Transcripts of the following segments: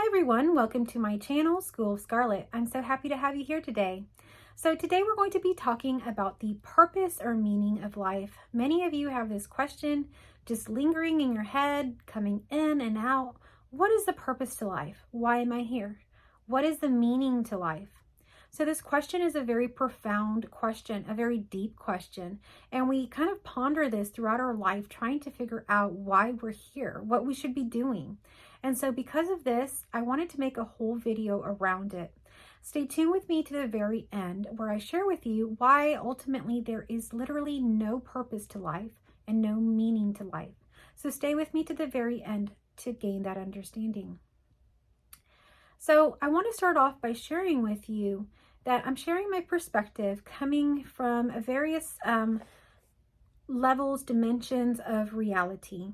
Hi everyone, welcome to my channel, School of Scarlet. I'm so happy to have you here today. So today we're going to be talking about the purpose or meaning of life. Many of you have this question just lingering in your head, coming in and out. What is the purpose to life? Why am I here? What is the meaning to life? So this question is a very profound question, a very deep question. And we kind of ponder this throughout our life, trying to figure out why we're here, what we should be doing. And so because of this, I wanted to make a whole video around it. Stay tuned with me to the very end where I share with you why ultimately there is literally no purpose to life and no meaning to life. So stay with me to the very end to gain that understanding. So I want to start off by sharing with you that I'm sharing my perspective coming from various levels, dimensions of reality.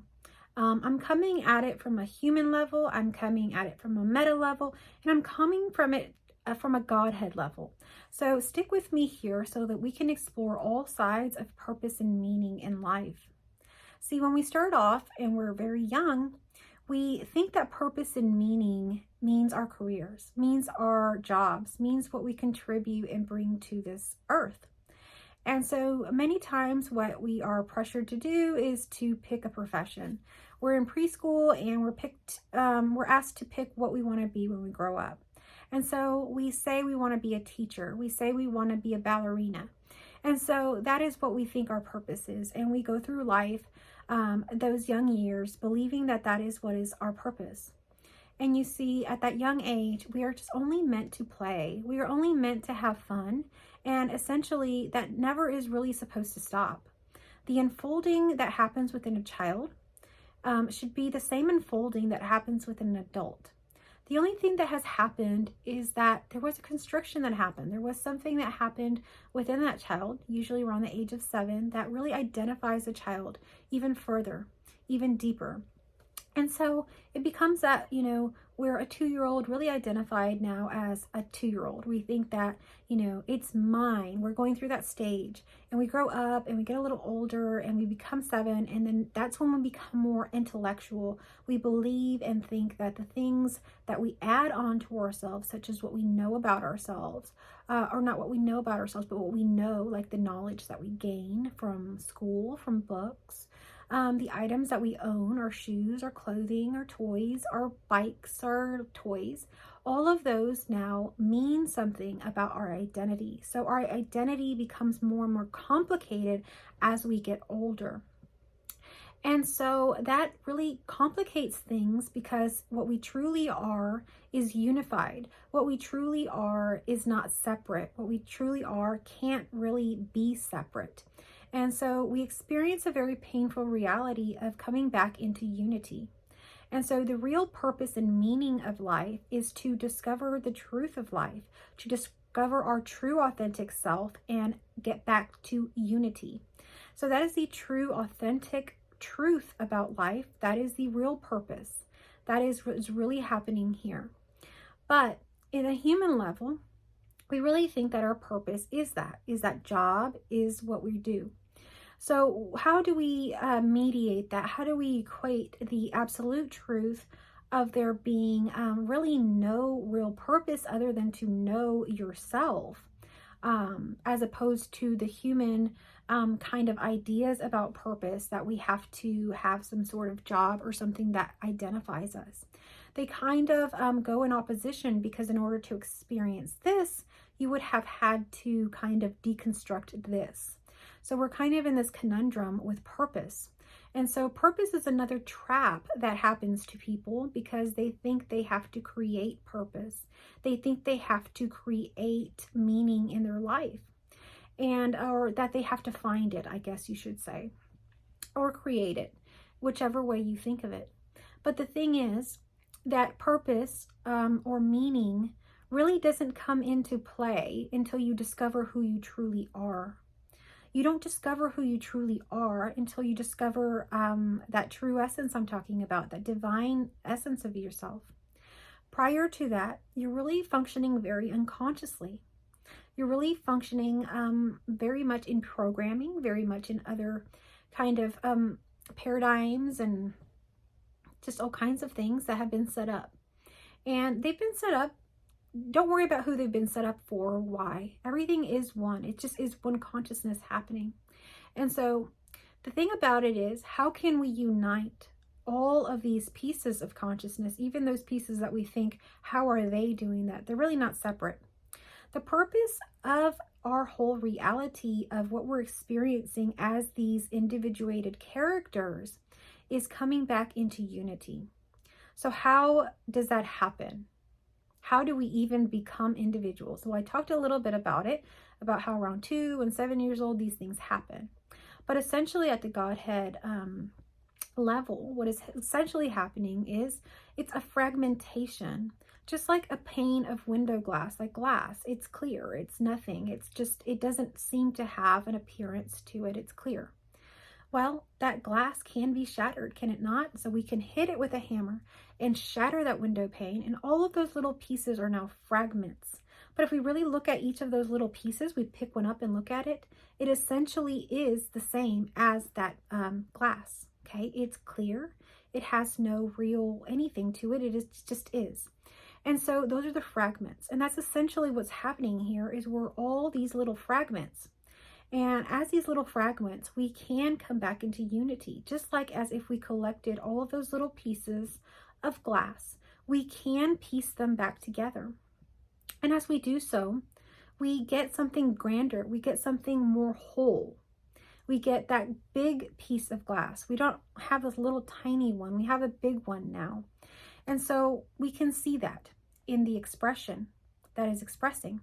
I'm coming at it from a human level, I'm coming at it from a meta level, and I'm coming from it from a Godhead level. So stick with me here so that we can explore all sides of purpose and meaning in life. See, when we start off and we're very young, we think that purpose and meaning means our careers, means our jobs, means what we contribute and bring to this earth. And so many times what we are pressured to do is to pick a profession. We're in preschool and we're asked to pick what we want to be when we grow up. And so we say we want to be a teacher. We say we want to be a ballerina. And so that is what we think our purpose is. And we go through life, those young years, believing that that is what is our purpose. And you see, at that young age, we are just only meant to play. We are only meant to have fun. And essentially, that never is really supposed to stop. The unfolding that happens within a child should be the same unfolding that happens within an adult. The only thing that has happened is that there was a constriction that happened. There was something that happened within that child, usually around the age of 7, that really identifies a child even further, even deeper. And so it becomes that, where a 2-year-old really identified now as a 2-year-old. We think that, it's mine. We're going through that stage and we grow up and we get a little older and we become 7. And then that's when we become more intellectual. We believe and think that the things that we add on to ourselves, such as what we know about ourselves, or not what we know about ourselves, but what we know, like the knowledge that we gain from school, from books, the items that we own, our shoes, our clothing, our toys, our bikes, our toys, all of those now mean something about our identity. So our identity becomes more and more complicated as we get older. And so that really complicates things because what we truly are is unified. What we truly are is not separate. What we truly are can't really be separate. And so we experience a very painful reality of coming back into unity. And so the real purpose and meaning of life is to discover the truth of life, to discover our true authentic self and get back to unity. So that is the true authentic truth about life. That is the real purpose. That is what is really happening here. But in a human level, we really think that our purpose is that job, is what we do. So how do we mediate that? How do we equate the absolute truth of there being really no real purpose other than to know yourself, as opposed to the human kind of ideas about purpose that we have to have some sort of job or something that identifies us? They kind of go in opposition, because in order to experience this, you would have had to kind of deconstruct this. So we're kind of in this conundrum with purpose. And so purpose is another trap that happens to people because they think they have to create purpose. They think they have to create meaning in their life, or that they have to find it, I guess you should say, or create it, whichever way you think of it. But the thing is that purpose or meaning really doesn't come into play until you discover who you truly are. You don't discover who you truly are until you discover that true essence I'm talking about, that divine essence of yourself. Prior to that, you're really functioning very unconsciously. You're really functioning very much in programming, very much in other kind of paradigms and just all kinds of things that have been set up. And they've been set up. Don't worry about who they've been set up for or why. Everything is one. It just is one consciousness happening. And so the thing about it is, how can we unite all of these pieces of consciousness, even those pieces that we think, how are they doing that? They're really not separate. The purpose of our whole reality of what we're experiencing as these individuated characters is coming back into unity. So how does that happen? How do we even become individuals? So I talked a little bit about it, about how around 2 and 7 years old, these things happen. But essentially at the Godhead level, what is essentially happening is it's a fragmentation, just like a pane of window glass, like glass. It's clear, it's nothing. It's just, it doesn't seem to have an appearance to it. It's clear. Well, that glass can be shattered, can it not? So we can hit it with a hammer and shatter that window pane, and all of those little pieces are now fragments. But if we really look at each of those little pieces, we pick one up and look at it, it essentially is the same as that glass, okay? It's clear. It has no real anything to it. It is, just is. And so those are the fragments. And that's essentially what's happening here, is we're all these little fragments. And as these little fragments, we can come back into unity, just like as if we collected all of those little pieces of glass, we can piece them back together. And as we do so, we get something grander, we get something more whole. We get that big piece of glass. We don't have this little tiny one, we have a big one now. And so we can see that in the expression that is expressing.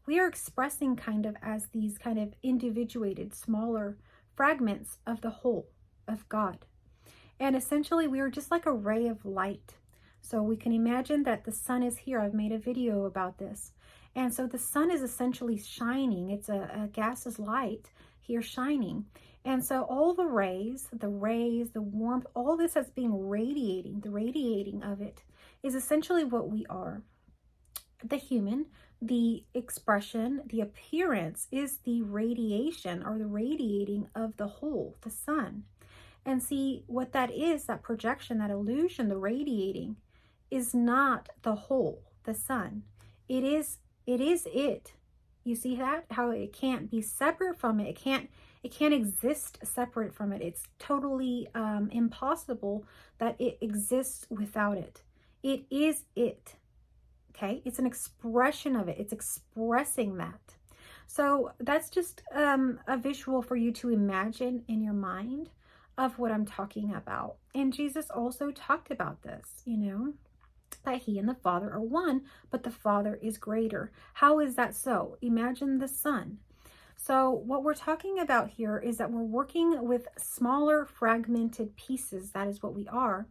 We are expressing kind of as these kind of individuated, smaller fragments of the whole of God. And essentially we are just like a ray of light. So we can imagine that the sun is here. I've made a video about this. And so the sun is essentially shining. It's a gaseous light here shining. And so all the rays, the warmth, all this that's being radiating, the radiating of it is essentially what we are. The human, the expression, the appearance is the radiation or the radiating of the whole, the sun. And see what that is, that projection, that illusion, the radiating is not the whole, the sun. It is it. You see that? How it can't be separate from it. It can't exist separate from it. It's totally impossible that it exists without it. It is it. Okay, it's an expression of it. It's expressing that. So that's just a visual for you to imagine in your mind of what I'm talking about. And Jesus also talked about this, you know, that he and the Father are one, but the Father is greater. How is that so? Imagine the Son. So what we're talking about here is that we're working with smaller fragmented pieces. That is what we are.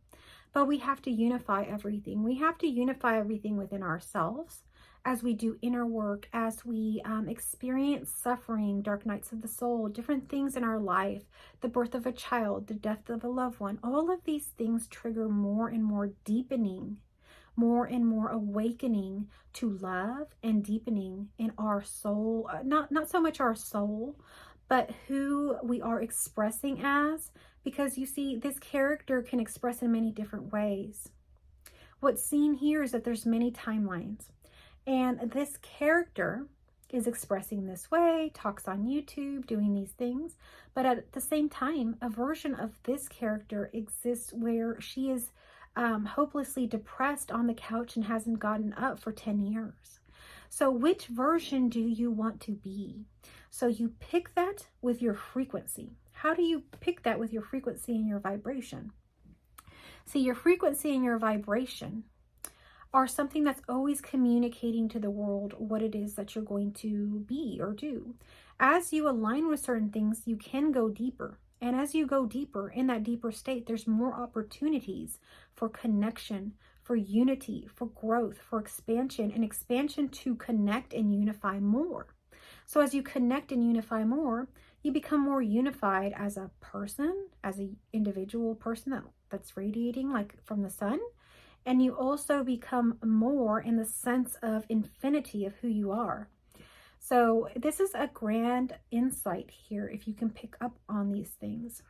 But we have to unify everything. We have to unify everything within ourselves as we do inner work, as we experience suffering, dark nights of the soul, different things in our life, the birth of a child, the death of a loved one. All of these things trigger more and more deepening, more and more awakening to love and deepening in our soul. Not so much our soul, but who we are expressing as. Because you see, this character can express in many different ways. What's seen here is that there's many timelines. And this character is expressing this way, talks on YouTube, doing these things. But at the same time, a version of this character exists where she is hopelessly depressed on the couch and hasn't gotten up for 10 years. So which version do you want to be? So you pick that with your frequency. How do you pick that with your frequency and your vibration? See, your frequency and your vibration are something that's always communicating to the world what it is that you're going to be or do. As you align with certain things, you can go deeper. And as you go deeper in that deeper state, there's more opportunities for connection, for unity, for growth, for expansion, and expansion to connect and unify more. So as you connect and unify more, you become more unified as a person, as an individual person that's radiating like from the sun. And you also become more in the sense of infinity of who you are. So this is a grand insight here if you can pick up on these things.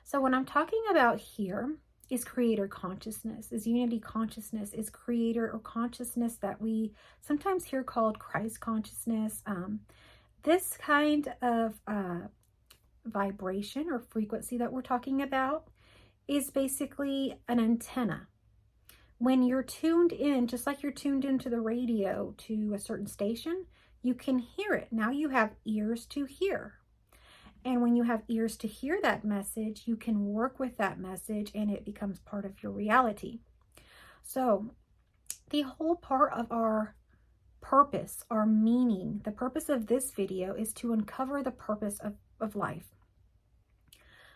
So what I'm talking about here is creator consciousness, is unity consciousness, is creator or consciousness that we sometimes hear called Christ consciousness. This kind of vibration or frequency that we're talking about is basically an antenna. When you're tuned in, just like you're tuned into the radio to a certain station, you can hear it. Now you have ears to hear. And when you have ears to hear that message, you can work with that message and it becomes part of your reality. So the whole part of our purpose, our meaning, the purpose of this video is to uncover the purpose of life.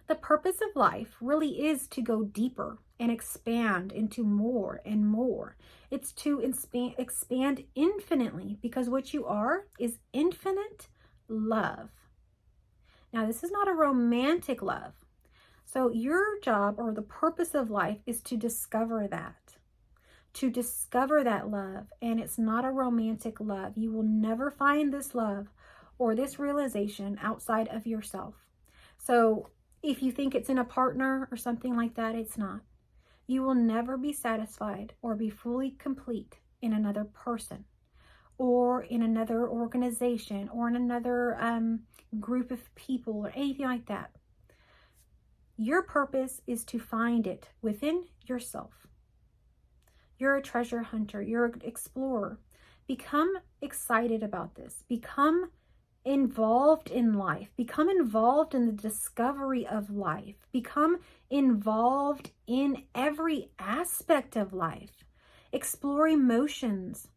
The purpose of life really is to go deeper and expand into more and more. It's to expand infinitely, because what you are is infinite love. Now, this is not a romantic love. So your job or the purpose of life is to discover that love. And it's not a romantic love. You will never find this love or this realization outside of yourself. So if you think it's in a partner or something like that, it's not. You will never be satisfied or be fully complete in another person or in another organization or in another group of people or anything like that. Your purpose is to find it within yourself. You're a treasure hunter. You're an explorer. Become excited about this. Become involved in life. Become involved in the discovery of life. Become involved in every aspect of life. Explore emotions.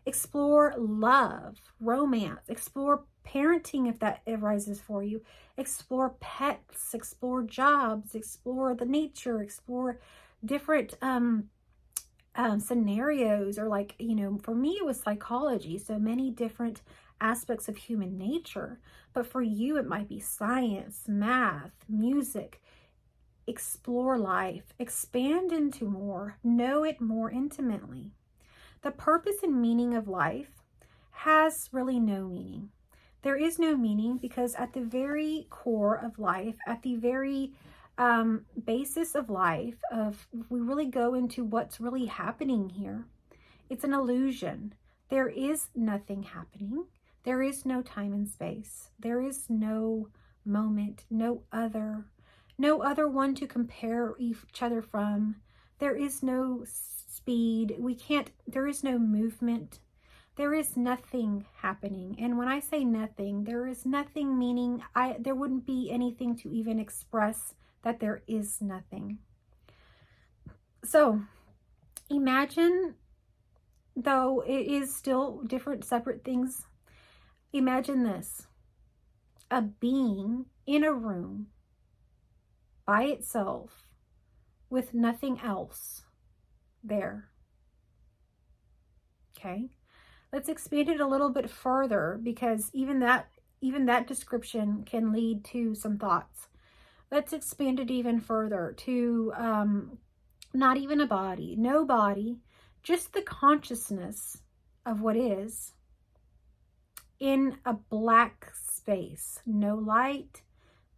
Explore love, romance. Explore parenting if that arises for you. Explore pets. Explore jobs. Explore the nature. Explore different scenarios, or like, for me it was psychology, so many different aspects of human nature. But for you it might be science, math, music. Explore life, expand into more, know it more intimately. The purpose and meaning of life has really no meaning. There is no meaning, because at the very core of life, at the very basis of life, if we really go into what's really happening here, it's an illusion. There is nothing happening. There is no time and space. There is no moment, no other one to compare each other from. There is no speed. There is no movement. There is nothing happening. And when I say nothing, there is nothing meaning there wouldn't be anything to even express that there is nothing. So imagine, though it is still different, separate things, imagine this: a being in a room by itself with nothing else there. Okay, let's expand it a little bit further, because even that description can lead to some thoughts. Let's expand it even further to not even a body, no body, just the consciousness of what is in a black space. No light,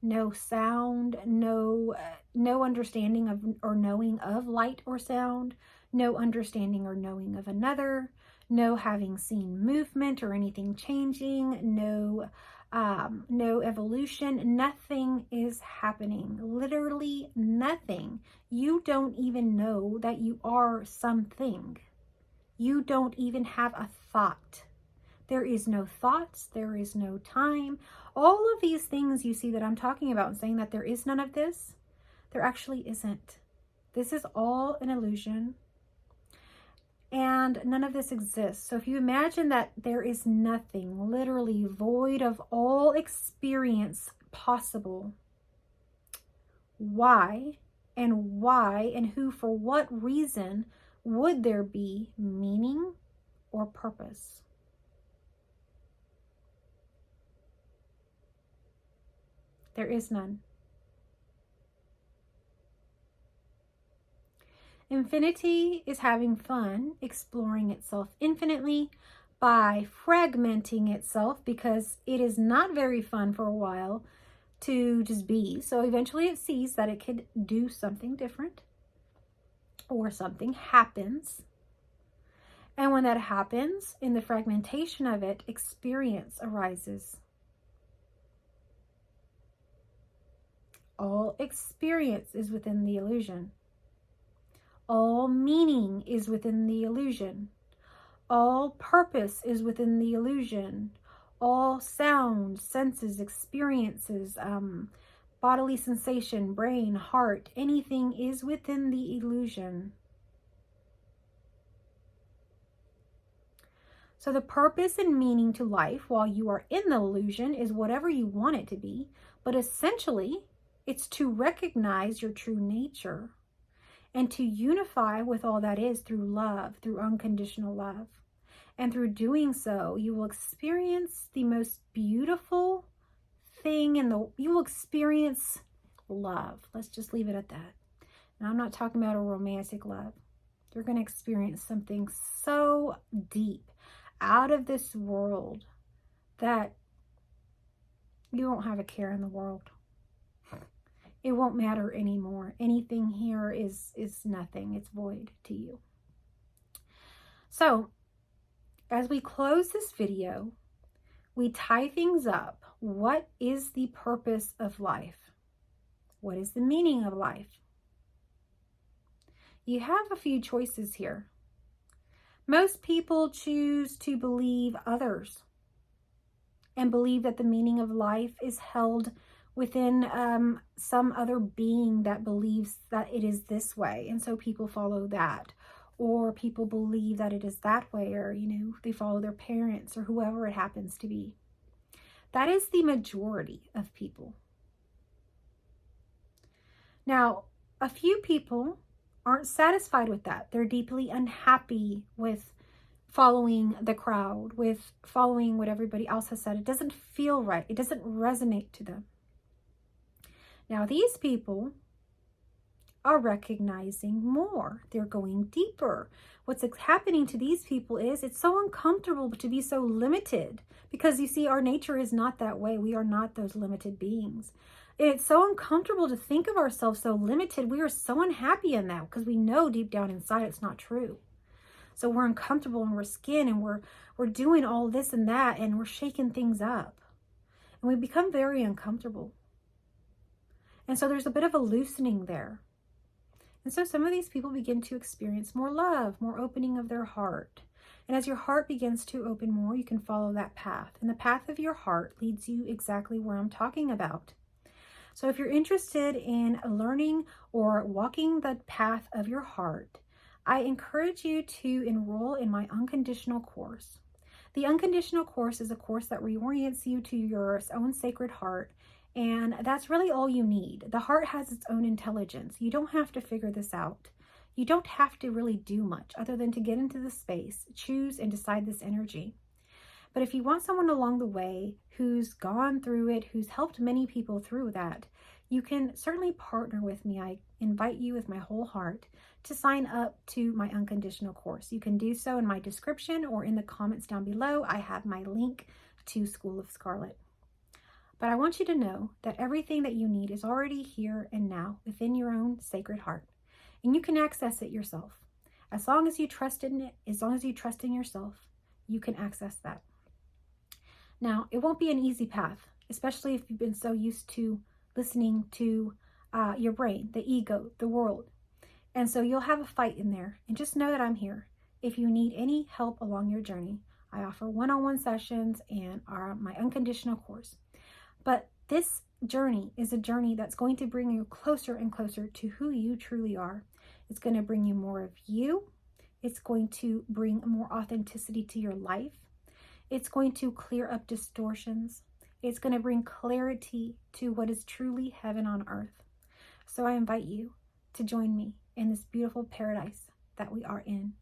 no sound, no understanding of or knowing of light or sound, no understanding or knowing of another, no having seen movement or anything changing, no evolution. Nothing is happening. Literally nothing. You don't even know that you are something. You don't even have a thought. There is no thoughts. There is no time. All of these things you see that I'm talking about and saying that there is none of this, there actually isn't. This is all an illusion. And none of this exists. So if you imagine that there is nothing, literally void of all experience possible, why and who, for what reason would there be meaning or purpose? There is none. Infinity is having fun exploring itself infinitely by fragmenting itself, because it is not very fun for a while to just be. So eventually it sees that it could do something different. or something happens. And when that happens, in the fragmentation of it, experience arises. All experience is within the illusion. All meaning is within the illusion. All purpose is within the illusion. All sound, senses, experiences, bodily sensation, brain, heart, anything is within the illusion. So the purpose and meaning to life while you are in the illusion is whatever you want it to be, but essentially it's to recognize your true nature and to unify with all that is through love, through unconditional love. And through doing so, you will experience the most beautiful thing you will experience love. Let's just leave it at that. Now, I'm not talking about a romantic love. You're going to experience something so deep, out of this world, that you won't have a care in the world. It won't matter anymore. Anything here is nothing. It's void to you. So, as we close this video, we tie things up. What is the purpose of life? What is the meaning of life? You have a few choices here. Most people choose to believe others and believe that the meaning of life is held within some other being that believes that it is this way. And so people follow that. Or people believe that it is that way, or, they follow their parents or whoever it happens to be. That is the majority of people. Now, a few people aren't satisfied with that. They're deeply unhappy with following the crowd, with following what everybody else has said. It doesn't feel right. It doesn't resonate to them. Now, these people are recognizing more. They're going deeper. What's happening to these people is it's so uncomfortable to be so limited, because you see, our nature is not that way. We are not those limited beings. It's so uncomfortable to think of ourselves so limited. We are so unhappy in that because we know deep down inside it's not true. So we're uncomfortable and we're skin and we're doing all this and that and we're shaking things up. And we become very uncomfortable. And so there's a bit of a loosening there. And so some of these people begin to experience more love, more opening of their heart. And as your heart begins to open more, you can follow that path. And the path of your heart leads you exactly where I'm talking about. So if you're interested in learning or walking the path of your heart, I encourage you to enroll in my unconditional course. The unconditional course is a course that reorients you to your own sacred heart. And that's really all you need. The heart has its own intelligence. You don't have to figure this out. You don't have to really do much other than to get into the space, choose and decide this energy. But if you want someone along the way who's gone through it, who's helped many people through that, you can certainly partner with me. I invite you with my whole heart to sign up to my unconditional course. You can do so in my description or in the comments down below. I have my link to School of Scarlet. But I want you to know that everything that you need is already here and now within your own sacred heart. And you can access it yourself. As long as you trust in it, as long as you trust in yourself, you can access that. Now, it won't be an easy path, especially if you've been so used to listening to your brain, the ego, the world. And so you'll have a fight in there. And just know that I'm here. If you need any help along your journey, I offer one-on-one sessions and my unconditional course. But this journey is a journey that's going to bring you closer and closer to who you truly are. It's going to bring you more of you. It's going to bring more authenticity to your life. It's going to clear up distortions. It's going to bring clarity to what is truly heaven on earth. So I invite you to join me in this beautiful paradise that we are in.